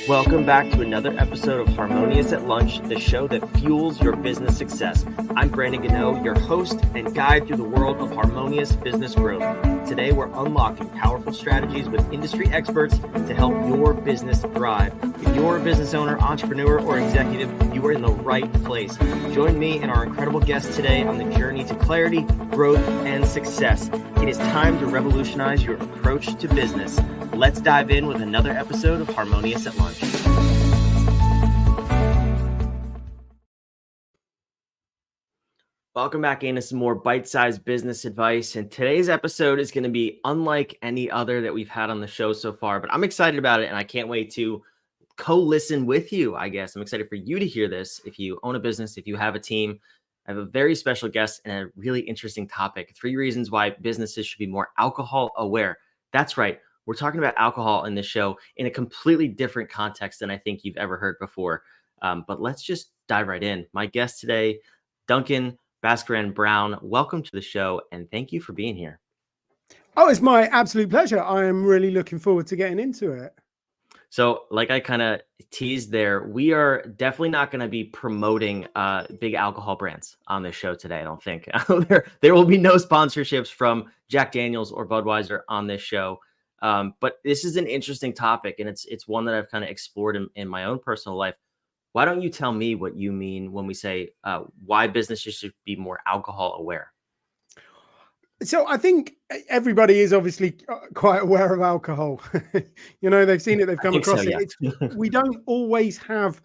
Welcome back to another episode of Harmonious at Lunch, the show that fuels your business success. I'm Brandon Gano, your host and guide through the world of harmonious business growth. Today, we're unlocking powerful strategies with industry experts to help your business thrive. If you're a business owner, entrepreneur, or executive, you are in the right place. Join me and our incredible guests today on the journey to clarity, growth, and success. It is time to revolutionize your approach to business. Let's dive in with another episode of Harmonious at Lunch. Welcome back into some more bite-sized business advice. And today's episode is going to be unlike any other that we've had on the show so far, but I'm excited about it and I can't wait to co-listen with you, I guess. I'm excited for you to hear this. If you own a business, if you have a team, I have a very special guest and a really interesting topic. 3 reasons why businesses should be more alcohol aware. That's right. We're talking about alcohol in this show in a completely different context than I think you've ever heard before. But let's just dive right in. My guest today, Duncan Baskaran-Brown, welcome to the show and thank you for being here. Oh, it's my absolute pleasure. I am really looking forward to getting into it. So like I kind of teased there, we are definitely not going to be promoting big alcohol brands on this show today, I don't think. There will be no sponsorships from Jack Daniels or Budweiser on this show. But this is an interesting topic, and it's one that I've kind of explored in my own personal life. Why don't you tell me what you mean when we say why businesses should be more alcohol aware? So I think everybody is obviously quite aware of alcohol. They've seen it, they've come across it. Yeah. We don't always have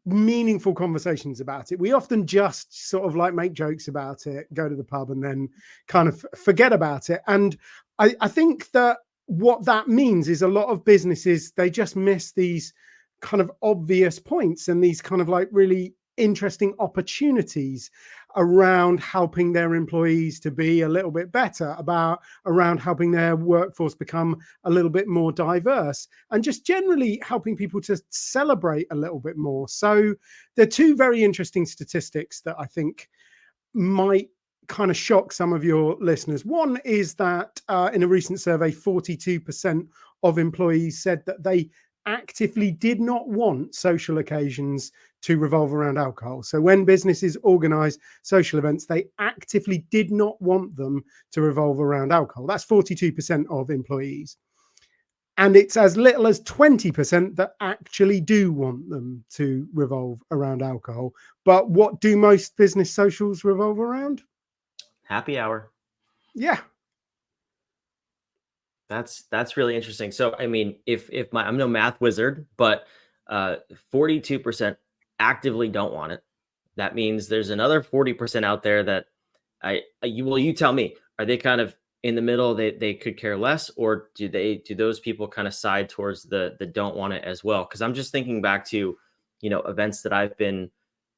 meaningful conversations about it. We often just sort of like make jokes about it, go to the pub and then kind of forget about it. And I think that what that means is a lot of businesses, they just miss these kind of obvious points and these kind of like really interesting opportunities around helping their employees to be a little bit better, around helping their workforce become a little bit more diverse, and just generally helping people to celebrate a little bit more. So there are 2 very interesting statistics that I think might kind of shock some of your listeners. One is that in a recent survey, 42% of employees said that they actively did not want social occasions to revolve around alcohol. So when businesses organize social events, they actively did not want them to revolve around alcohol. That's 42% of employees. And it's as little as 20% that actually do want them to revolve around alcohol. But what do most business socials revolve around? Happy hour. Yeah. That's really interesting. So, I mean, if I'm no math wizard, but 42% actively don't want it. That means there's another 40% out there that you tell me, are they kind of in the middle? They could care less, or do those people kind of side towards the don't want it as well? Because I'm just thinking back to, events that I've been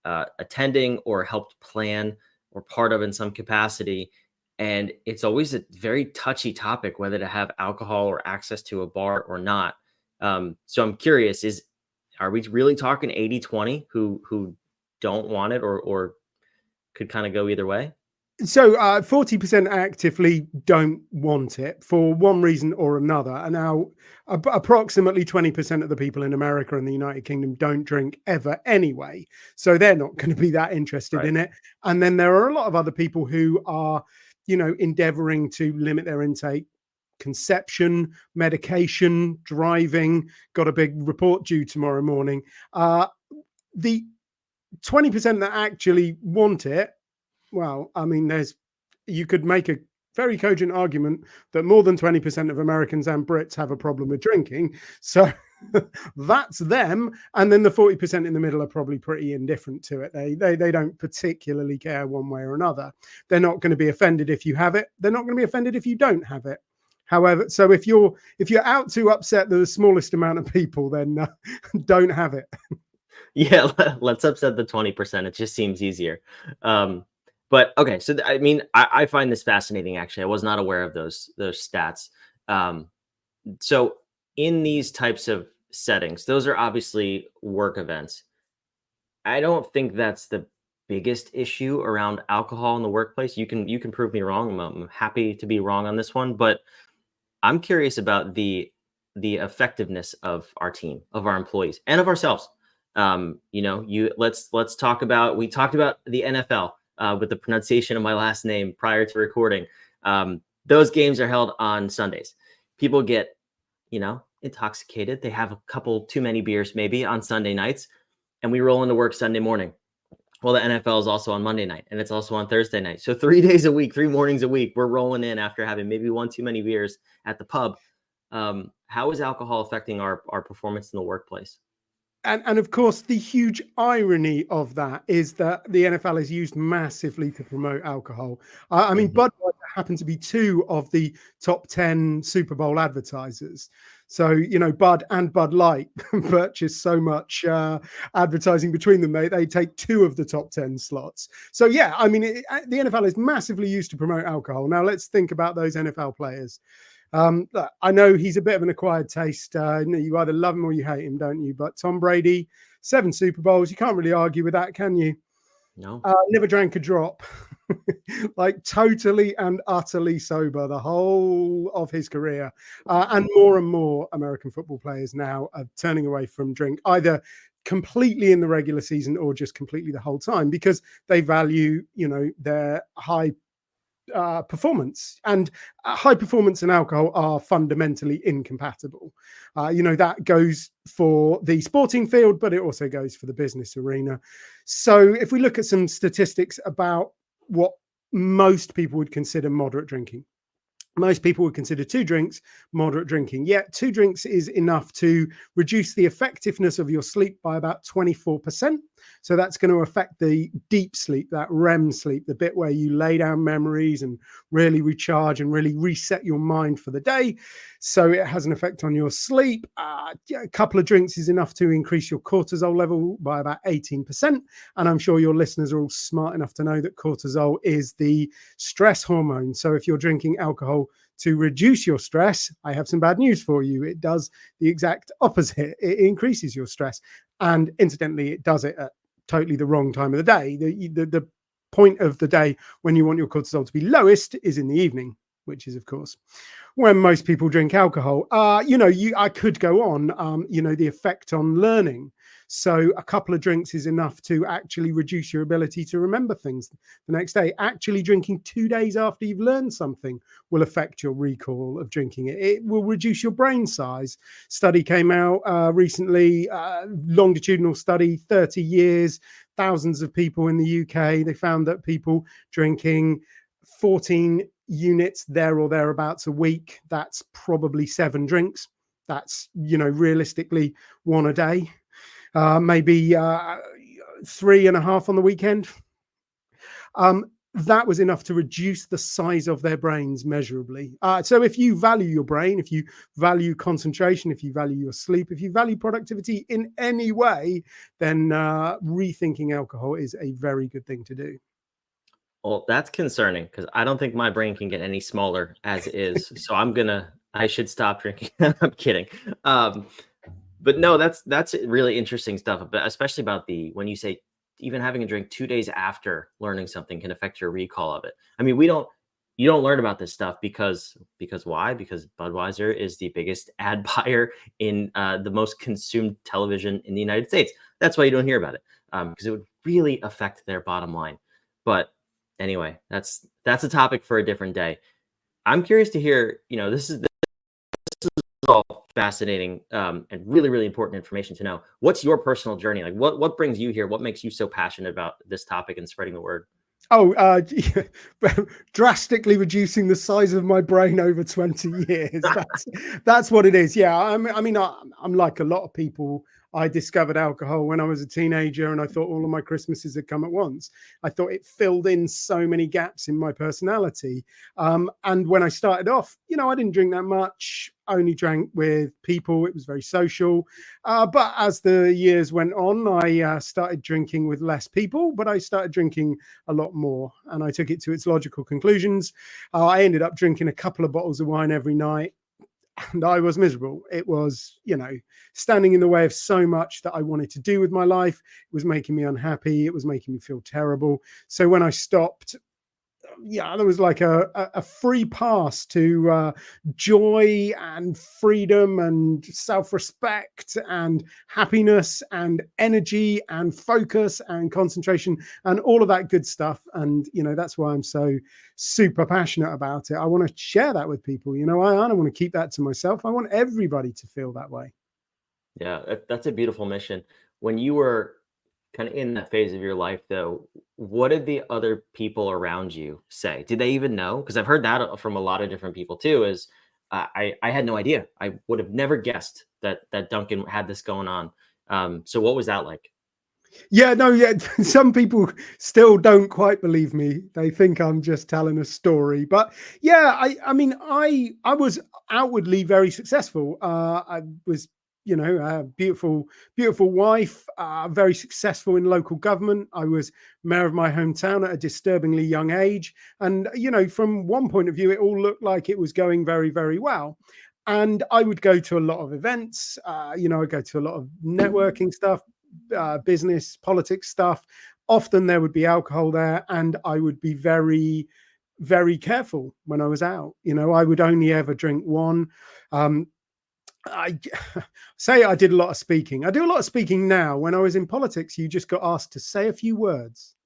attending or helped plan or part of in some capacity. And it's always a very touchy topic, whether to have alcohol or access to a bar or not. So I'm curious, are we really talking 80-20 who don't want it or could kind of go either way? So 40% actively don't want it for one reason or another. And now approximately 20% of the people in America and the United Kingdom don't drink ever anyway. So they're not going to be that interested in it. And then there are a lot of other people who are, endeavoring to limit their intake. Conception, medication, driving, got a big report due tomorrow morning. The 20% that actually want it, well, I mean, you could make a very cogent argument that more than 20% of Americans and Brits have a problem with drinking. So that's them. And then the 40% in the middle are probably pretty indifferent to it. They don't particularly care one way or another. They're not going to be offended if you have it. They're not going to be offended if you don't have it. However, so if you're out to upset the smallest amount of people, then don't have it. Yeah, let's upset the 20%. It just seems easier. But okay, so I mean, I find this fascinating. Actually, I was not aware of those stats. So in these types of settings, those are obviously work events. I don't think that's the biggest issue around alcohol in the workplace. You can prove me wrong. I'm happy to be wrong on this one, but I'm curious about the the effectiveness of our team, of our employees, and of ourselves. Let's talk about. We talked about the NFL with the pronunciation of my last name prior to recording. Those games are held on Sundays. People get, intoxicated. They have a couple too many beers maybe on Sunday nights, and we roll into work Sunday morning. Well, the NFL is also on Monday night, and it's also on Thursday night. So 3 days a week, 3 mornings a week, we're rolling in after having maybe one too many beers at the pub. How is alcohol affecting our performance in the workplace? And of course, the huge irony of that is that the NFL is used massively to promote alcohol. I mean, Budweiser happen to be 2 of the top 10 Super Bowl advertisers. So, Bud and Bud Light purchase so much advertising between them. They take 2 of the top 10 slots. So, yeah, I mean, the NFL is massively used to promote alcohol. Now, let's think about those NFL players. Look, I know he's a bit of an acquired taste. You either love him or you hate him, don't you? But Tom Brady, 7 Super Bowls. You can't really argue with that, can you? No. Never drank a drop. Like totally and utterly sober the whole of his career. And more American football players now are turning away from drink, either completely in the regular season or just completely the whole time, because they value, their high performance, and high performance and alcohol are fundamentally incompatible. That goes for the sporting field, but it also goes for the business arena. So if we look at some statistics about what most people would consider moderate drinking, most people would consider 2 drinks moderate drinking. Yet 2 drinks is enough to reduce the effectiveness of your sleep by about 24%. So that's going to affect the deep sleep, that REM sleep, the bit where you lay down memories and really recharge and really reset your mind for the day. So it has an effect on your sleep. A couple of drinks is enough to increase your cortisol level by about 18%. And I'm sure your listeners are all smart enough to know that cortisol is the stress hormone. So if you're drinking alcohol to reduce your stress, I have some bad news for you. It does the exact opposite. It increases your stress. And incidentally, it does it at totally the wrong time of the day. The point of the day when you want your cortisol to be lowest is in the evening, which is, of course, when most people drink alcohol. I could go on, the effect on learning. So a couple of drinks is enough to actually reduce your ability to remember things the next day. Actually drinking 2 days after you've learned something will affect your recall of drinking it. It will reduce your brain size. Study came out recently, longitudinal study, 30 years, thousands of people in the UK. They found that people drinking 14 units there or thereabouts a week, that's probably 7 drinks. That's, realistically 1 a day. Maybe 3.5 on the weekend. That was enough to reduce the size of their brains measurably. So if you value your brain, if you value concentration, if you value your sleep, if you value productivity in any way, then rethinking alcohol is a very good thing to do. Well, that's concerning because I don't think my brain can get any smaller as is. So I should stop drinking. I'm kidding. But no, that's really interesting stuff, but especially about when you say even having a drink 2 days after learning something can affect your recall of it. I mean, you don't learn about this stuff because why? Because Budweiser is the biggest ad buyer in the most consumed television in the United States. That's why you don't hear about it, because it would really affect their bottom line. But anyway, that's a topic for a different day. I'm curious to hear, this is all fascinating and really, really important information to know. What's your personal journey? Like what brings you here? What makes you so passionate about this topic and spreading the word? Drastically reducing the size of my brain over 20 years. That's what it is. Yeah, I'm like a lot of people. I discovered alcohol when I was a teenager, and I thought all of my Christmases had come at once. I thought it filled in so many gaps in my personality. And when I started off, I didn't drink that much. I only drank with people. It was very social. But as the years went on, I started drinking with less people, but I started drinking a lot more, and I took it to its logical conclusions. I ended up drinking a couple of bottles of wine every night, and I was miserable. It was, standing in the way of so much that I wanted to do with my life. It was making me unhappy. It was making me feel terrible. So when I stopped, yeah, there was like a free pass to joy and freedom and self-respect and happiness and energy and focus and concentration and all of that good stuff. And that's why I'm so super passionate about it. I want to share that with people. I don't want to keep that to myself. I want everybody to feel that way. Yeah, that's a beautiful mission. When you were kind of in that phase of your life, though, what did the other people around you say? Did they even know? Because I've heard that from a lot of different people too. Is I had no idea. I would have never guessed that Duncan had this going on. So what was that like? Yeah, no, yeah. Some people still don't quite believe me. They think I'm just telling a story. But yeah, I mean, I was outwardly very successful. I was, a beautiful wife, very successful in local government. I was mayor of my hometown at a disturbingly young age. And, from one point of view, it all looked like it was going very, very well. And I would go to a lot of events, I'd go to a lot of networking stuff, business, politics stuff. Often there would be alcohol there, and I would be very, very careful when I was out. I would only ever drink one. I say I did a lot of speaking. I do a lot of speaking now. When I was in politics, you just got asked to say a few words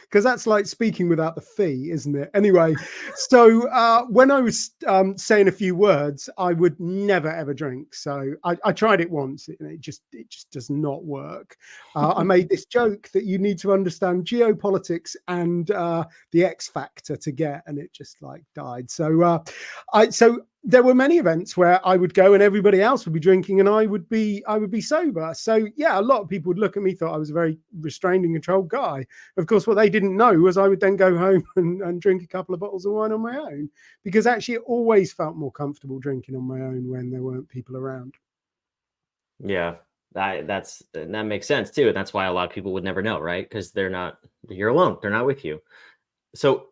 because that's like speaking without the fee, isn't it? Anyway, so when I was saying a few words, I would never ever drink. So I tried it once, and it just does not work. I made this joke that you need to understand geopolitics and the X factor to get, and it just like died. So so there were many events where I would go and everybody else would be drinking and I would be sober. So yeah, a lot of people would look at me, thought I was a very restrained and controlled guy. Of course, what they didn't know was I would then go home and drink a couple of bottles of wine on my own, because actually it always felt more comfortable drinking on my own when there weren't people around. Yeah, that makes sense too, and that's why a lot of people would never know, right? Because you're alone. They're not with you. So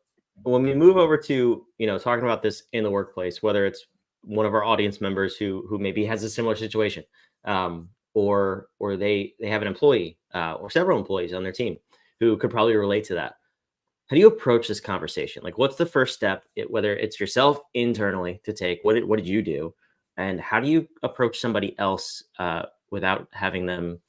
when we move over to talking about this in the workplace, whether it's one of our audience members who maybe has a similar situation, or they have an employee or several employees on their team who could probably relate to that. How do you approach this conversation? Like, what's the first step, whether it's yourself internally to take? What did you do, and how do you approach somebody else without having them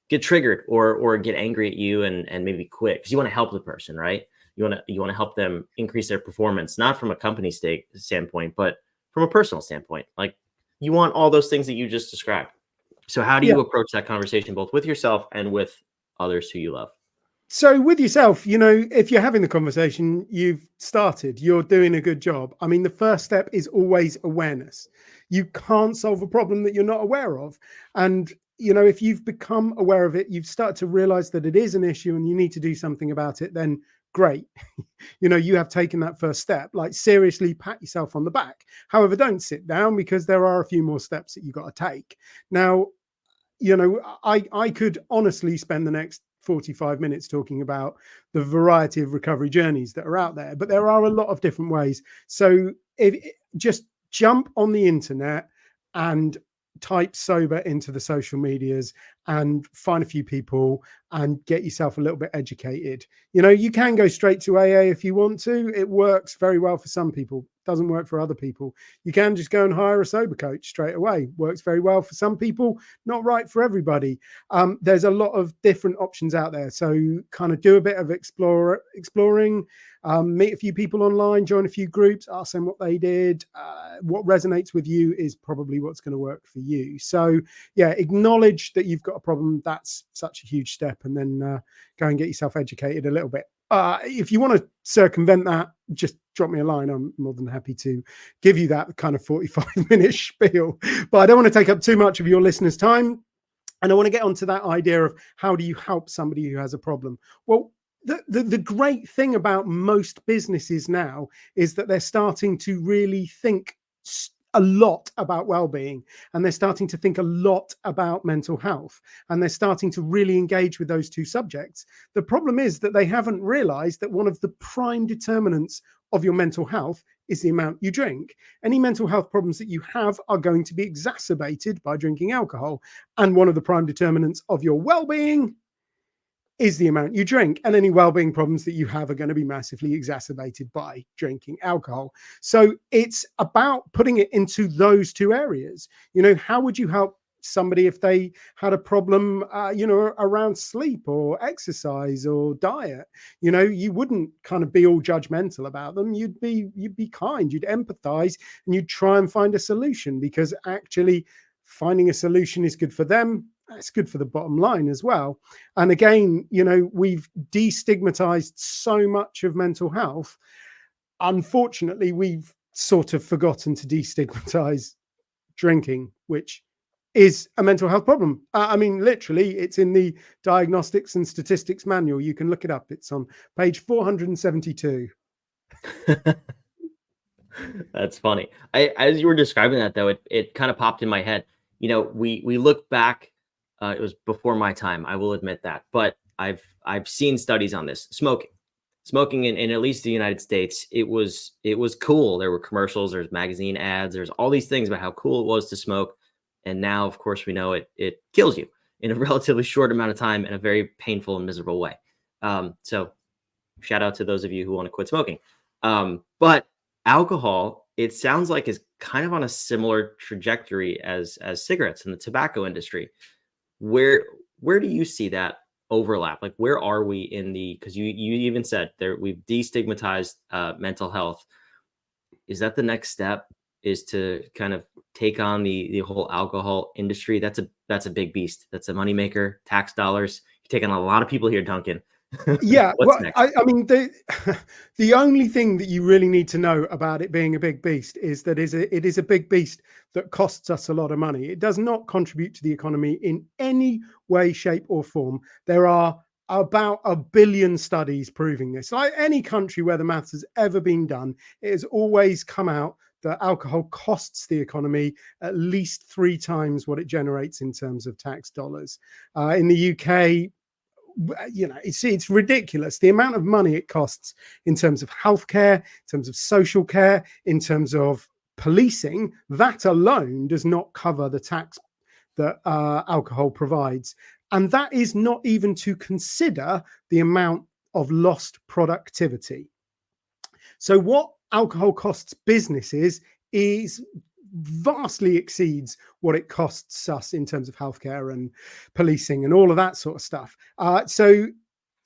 get triggered or get angry at you and maybe quit? Because you want to help the person, right? You want to help them increase their performance, not from a company standpoint, but from a personal standpoint. Like, you want all those things that you just described. So how do Yeah. you approach that conversation both with yourself and with others who you love? So with yourself, if you're having the conversation, you've started, you're doing a good job. I mean, the first step is always awareness. You can't solve a problem that you're not aware of. And, if you've become aware of it, you've started to realize that it is an issue and you need to do something about it, then great. You have taken that first step. Like, seriously, pat yourself on the back. However, don't sit down, because there are a few more steps that you've got to take. Now, I could honestly spend the next 45 minutes talking about the variety of recovery journeys that are out there, but there are a lot of different ways. So if just jump on the internet and type sober into the social medias and find a few people and get yourself a little bit educated. You can go straight to AA if you want to. It works very well for some people, doesn't work for other people. You can just go and hire a sober coach straight away. Works very well for some people, not right for everybody. There's a lot of different options out there. So kind of do a bit of exploring, meet a few people online, join a few groups, ask them what they did. What resonates with you is probably what's going to work for you. So yeah, acknowledge that you've got a problem. That's such a huge step. And then go and get yourself educated a little bit. If you want to circumvent that, just drop me a line. I'm more than happy to give you that kind of 45-minute spiel. But I don't want to take up too much of your listeners' time. And I want to get onto that idea of how do you help somebody who has a problem? Well, the great thing about most businesses now is that they're starting to really think a lot about well-being, and they're starting to think a lot about mental health, and they're starting to really engage with those two subjects. The problem is that they haven't realized that one of the prime determinants of your mental health is the amount you drink. Any mental health problems that you have are going to be exacerbated by drinking alcohol, and one of the prime determinants of your well-being is the amount you drink, and any well-being problems that you have are going to be massively exacerbated by drinking alcohol. So it's about putting it into those two areas. How would you help somebody if they had a problem around sleep or exercise or diet? You wouldn't kind of be all judgmental about them. You'd be kind, you'd empathize, and you'd try and find a solution, because actually finding a solution is good for them. It's good for the bottom line as well. And again, we've destigmatized so much of mental health. Unfortunately, we've sort of forgotten to destigmatize drinking, which is a mental health problem. I mean, literally, it's in the Diagnostics and Statistics Manual. You can look it up. It's on page 472. That's funny. As you were describing that, though, it kind of popped in my head. We look back. It was before my time, I will admit that, but I've seen studies on this. Smoking in at least the United States, it was cool. There were commercials, there's magazine ads, there's all these things about how cool it was to smoke. And now, of course, we know it kills you in a relatively short amount of time in a very painful and miserable way. So shout out to those of you who want to quit smoking. But alcohol, it sounds like, is kind of on a similar trajectory as cigarettes in the tobacco industry. Where do you see that overlap? Like, where are we in because you even said there we've destigmatized mental health. Is that the next step, is to kind of take on the whole alcohol industry? That's a big beast. That's a moneymaker, tax dollars. You're taking a lot of people here, Duncan. Yeah, What's well, next? I mean, the only thing that you really need to know about it being a big beast is that it is a big beast that costs us a lot of money. It does not contribute to the economy in any way, shape, or form. There are about 1 billion studies proving this. Like any country where the maths has ever been done, it has always come out that alcohol costs the economy at least 3 times what it generates in terms of tax dollars. In the UK, it's ridiculous the amount of money it costs in terms of healthcare, in terms of social care, in terms of policing. That alone does not cover the tax that alcohol provides, and that is not even to consider the amount of lost productivity. So what alcohol costs businesses is vastly exceeds what it costs us in terms of healthcare and policing and all of that sort of stuff. So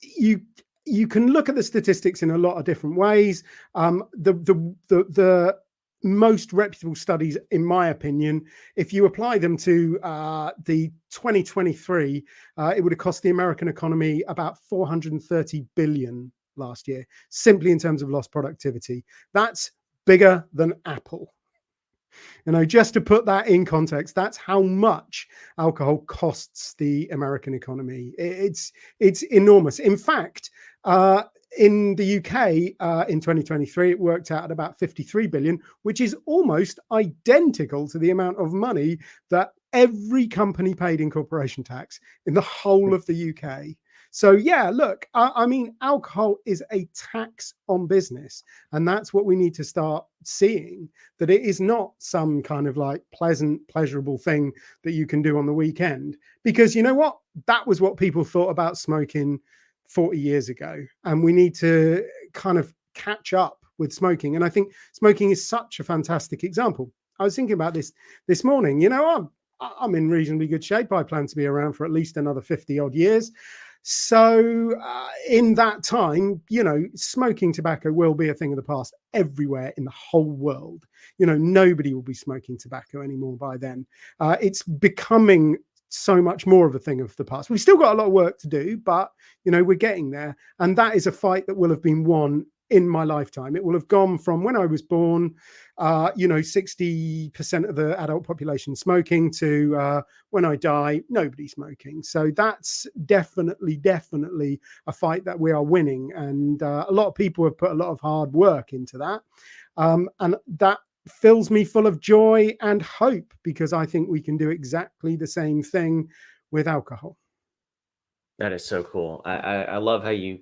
you can look at the statistics in a lot of different ways. The most reputable studies, in my opinion, if you apply them to the 2023, it would have cost the American economy about 430 billion last year, simply in terms of lost productivity. That's bigger than Apple. Just to put that in context, that's how much alcohol costs the American economy. It's enormous. In fact, in the UK in 2023, it worked out at about 53 billion, which is almost identical to the amount of money that every company paid in corporation tax in the whole of the UK. So yeah, look, I mean, alcohol is a tax on business, and that's what we need to start seeing, that it is not some kind of like pleasant, pleasurable thing that you can do on the weekend. Because you know what? That was what people thought about smoking 40 years ago, and we need to kind of catch up with smoking. And I think smoking is such a fantastic example. I was thinking about this morning. I'm in reasonably good shape. I plan to be around for at least another 50 odd years. So in that time, smoking tobacco will be a thing of the past everywhere in the whole world. Nobody will be smoking tobacco anymore by then. It's becoming so much more of a thing of the past. We've still got a lot of work to do, but we're getting there. And that is a fight that will have been won in my lifetime. It will have gone from when I was born, 60% of the adult population smoking, to when I die, nobody smoking. So that's definitely a fight that we are winning. And a lot of people have put a lot of hard work into that. And that fills me full of joy and hope, because I think we can do exactly the same thing with alcohol. That is so cool. I love how you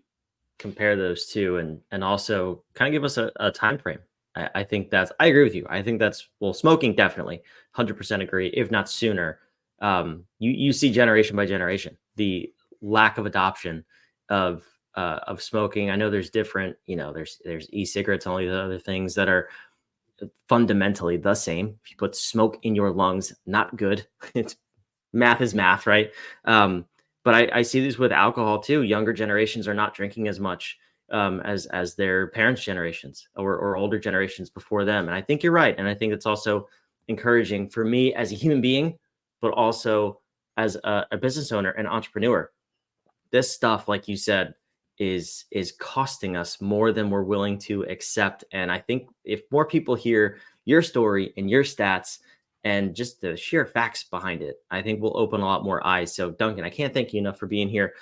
compare those two, and also kind of give us a time frame. I think I agree with you. I think that's, well, smoking, definitely 100% agree, if not sooner. You see generation by generation the lack of adoption of smoking. I know there's different, there's e-cigarettes and all these other things that are fundamentally the same. If you put smoke in your lungs, not good. It's math is math, right? But I see this with alcohol too. Younger generations are not drinking as much as their parents' generations or older generations before them. And I think you're right. And I think it's also encouraging for me as a human being, but also as a business owner and entrepreneur. This stuff, like you said, is costing us more than we're willing to accept. And I think if more people hear your story and your stats and just the sheer facts behind it, I think we'll open a lot more eyes. So Duncan, I can't thank you enough for being here.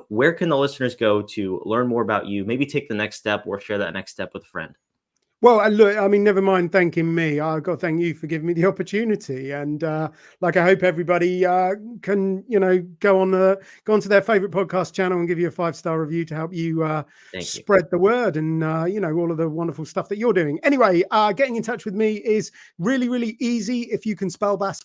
Where can the listeners go to learn more about you, maybe take the next step or share that next step with a friend? Well, look, I mean, never mind thanking me. I've got to thank you for giving me the opportunity. And like, I hope everybody can, go onto their favorite podcast channel and give you a 5-star review to help you Thank you. spread the word and, all of the wonderful stuff that you're doing. Anyway, getting in touch with me is really, really easy if you can spell Bass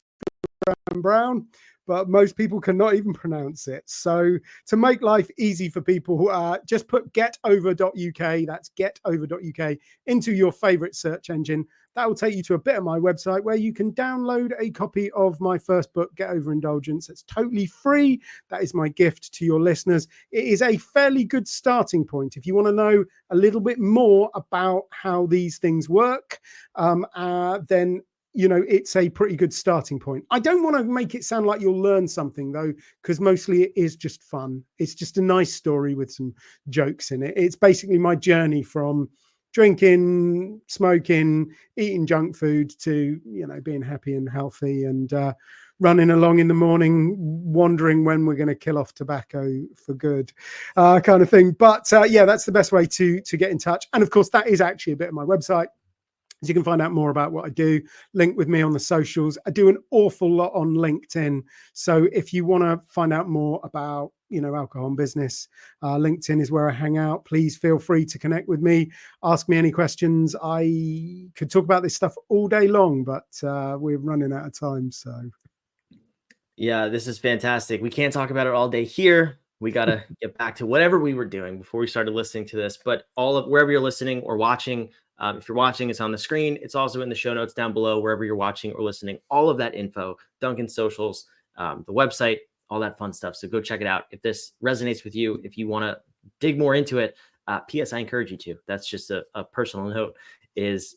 Brown, but most people cannot even pronounce it. So to make life easy for people, just put getover.uk, that's getover.uk, into your favorite search engine. That will take you to a bit of my website where you can download a copy of my first book, Get Over Indulgence. It's totally free. That is my gift to your listeners. It is a fairly good starting point. If you want to know a little bit more about how these things work, then it's a pretty good starting point. I don't want to make it sound like you'll learn something though, because mostly it is just fun. It's just a nice story with some jokes in it. It's basically my journey from drinking, smoking, eating junk food to, being happy and healthy and running along in the morning, wondering when we're going to kill off tobacco for good, kind of thing. But yeah, that's the best way to get in touch. And of course, that is actually a bit of my website. So you can find out more about what I do, link with me on the socials. I do an awful lot on LinkedIn. So if you want to find out more about, alcohol and business, LinkedIn is where I hang out. Please feel free to connect with me. Ask me any questions. I could talk about this stuff all day long, but we're running out of time. So Yeah, this is fantastic. We can't talk about it all day here. We got to get back to whatever we were doing before we started listening to this. But wherever you're listening or watching, if you're watching, it's on the screen. It's also in the show notes down below, wherever you're watching or listening. All of that info, Duncan's socials, the website, all that fun stuff. So go check it out. If this resonates with you, if you want to dig more into it, P.S. I encourage you to. That's just a personal note, is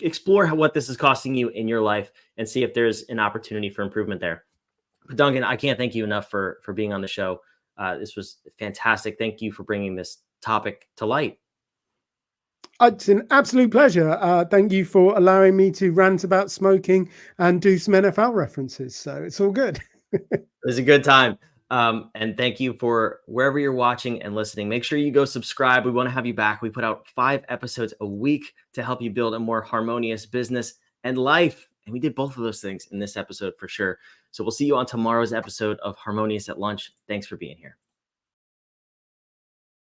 explore what this is costing you in your life and see if there's an opportunity for improvement there. But Duncan, I can't thank you enough for being on the show. This was fantastic. Thank you for bringing this topic to light. It's an absolute pleasure. Thank you for allowing me to rant about smoking and do some NFL references. So it's all good. It was a good time. And thank you for wherever you're watching and listening. Make sure you go subscribe. We want to have you back. We put out 5 episodes a week to help you build a more harmonious business and life. And we did both of those things in this episode for sure. So we'll see you on tomorrow's episode of Harmonious at Lunch. Thanks for being here.